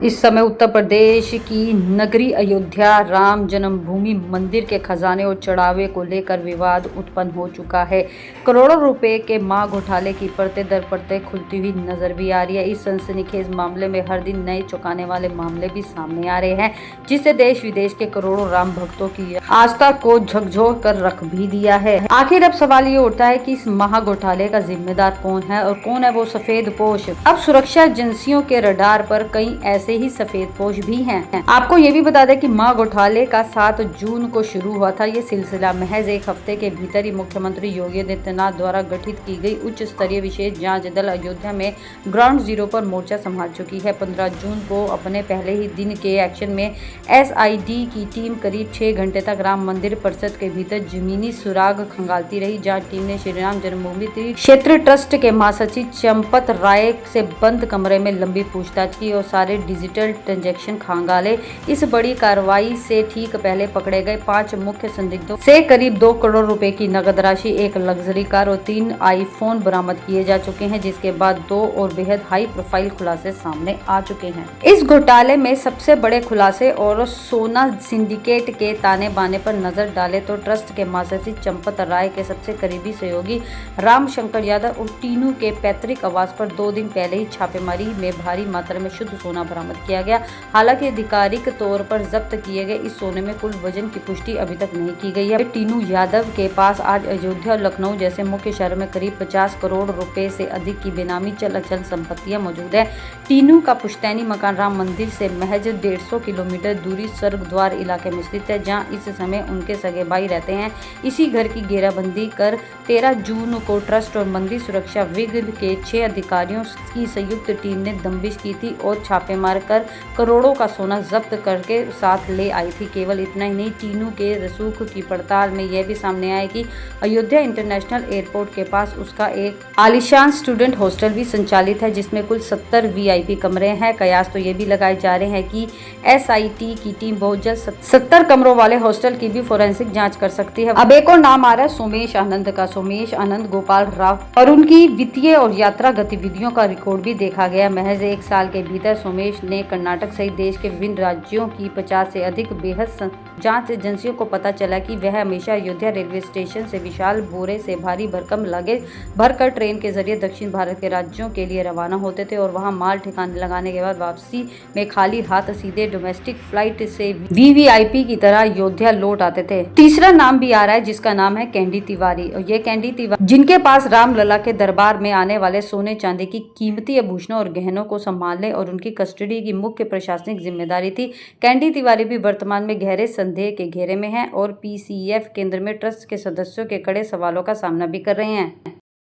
इस समय उत्तर प्रदेश की नगरी अयोध्या राम जन्मभूमि मंदिर के खजाने और चढ़ावे को लेकर विवाद उत्पन्न हो चुका है। करोड़ों रुपए के मां घोटाले की परतें दर परतें खुलती हुई नजर भी आ रही है। इस सनसनीखेज मामले में हर दिन नए चौंकाने वाले मामले भी सामने आ रहे हैं, जिससे देश विदेश के करोड़ों राम भक्तों की आस्था को झकझोर कर रख भी दिया है। आखिर अब सवाल ये उठता है कि इस महा घोटाले का जिम्मेदार कौन है और कौन है वो सफेद पोश। अब सुरक्षा एजेंसियों के रडार पर कई ऐसे ही सफेद पोश भी हैं। आपको ये भी बता दें कि मां घोटाले का 7 जून को शुरू हुआ था। ये सिलसिला महज एक हफ्ते के भीतर ही मुख्यमंत्री योगी आदित्यनाथ द्वारा गठित की गई उच्च स्तरीय विशेष जांच दल अयोध्या में ग्राउंड जीरो पर मोर्चा संभाल चुकी है। 15 जून को अपने पहले ही दिन के एक्शन में SIT की टीम करीब 6 घंटे तक राम मंदिर परिसर के भीतर जमीनी सुराग खंगालती रही, जहाँ टीम ने श्री राम जन्मभूमि क्षेत्र ट्रस्ट के महासचिव चंपत राय से बंद कमरे में लंबी पूछताछ की और सारे डिजिटल ट्रांजैक्शन खंगाले। इस बड़ी कार्रवाई से ठीक पहले पकड़े गए 5 मुख्य संदिग्धों से करीब 2 करोड़ रुपए की नकद राशि, 1 लग्जरी कार और 3 iPhone बरामद किए जा चुके हैं, जिसके बाद 2 और बेहद हाई प्रोफाइल खुलासे सामने आ चुके हैं। इस घोटाले में सबसे बड़े खुलासे और सोना सिंडिकेट के ताने बाने पर नजर डाले तो ट्रस्ट के महासचिव चंपत राय के सबसे करीबी सहयोगी राम शंकर यादव और टीनू के पैतृक आवास पर 2 दिन पहले ही छापेमारी में भारी मात्रा में शुद्ध सोना बरामद किया गया। हालांकि आधिकारिक तौर पर जब्त किए गए इस सोने में कुल वजन की पुष्टि अभी तक नहीं की गई है। टीनू यादव के पास आज अयोध्या और लखनऊ जैसे मुख्य शहरों में करीब 50 करोड़ रुपए से अधिक की बेनामी चल अचल संपत्तियां मौजूद है। टीनू का पुश्तैनी मकान राम मंदिर से महज 150 किलोमीटर दूरी स्वर्गद्वार इलाके में स्थित है, जहाँ इस समय उनके सगे भाई रहते हैं। इसी घर की घेराबंदी कर 13 जून को ट्रस्ट और मंदिर सुरक्षा विंग के 6 अधिकारियों की संयुक्त टीम ने दबिश की थी और छापे मारकर करोड़ों का सोना जब्त करके साथ ले आई थी। केवल इतना ही नहीं, टीनू के रसूख की पड़ताल में यह भी सामने आया कि अयोध्या इंटरनेशनल एयरपोर्ट के पास उसका एक आलीशान स्टूडेंट हॉस्टल भी संचालित है, जिसमें कुल 70 VIP कमरे हैं। कयास तो ये भी लगाए जा रहे हैं कि SIT की टीम बहुत जल्द 70 कमरों वाले हॉस्टल की भी फोरेंसिक जाँच कर सकती है। अब एक और नाम आ रहा है सोमेश आनंद का। सोमेश आनंद गोपाल राव और उनकी वित्तीय और यात्रा गतिविधियों का रिकॉर्ड भी देखा गया। महज 1 साल के भीतर सोमेश ने कर्नाटक सहित देश के विभिन्न राज्यों की 50 से अधिक बेहद जांच एजेंसियों को पता चला कि वह हमेशा अयोध्या रेलवे स्टेशन से विशाल बोरे से भारी भरकम लगेज भरकर ट्रेन के जरिए दक्षिण भारत के राज्यों के लिए रवाना होते थे और वहां माल ठिकाने लगाने के बाद वापसी में खाली हाथ सीधे डोमेस्टिक फ्लाइट से VVIP की तरह अयोध्या लौट आते थे। तीसरा नाम भी आ रहा है, जिसका नाम है कैंडी तिवारी। और ये कैंडी तिवारी जिनके पास रामलला के दरबार में आने वाले सोने चांदी की कीमती आभूषणों और गहनों को संभालने और उनकी कस्टडी की मुख्य प्रशासनिक जिम्मेदारी थी। कैंडी तिवारी भी वर्तमान में गहरे संदेह के घेरे में हैं और PCF केंद्र में ट्रस्ट के सदस्यों के कड़े सवालों का सामना भी कर रहे हैं।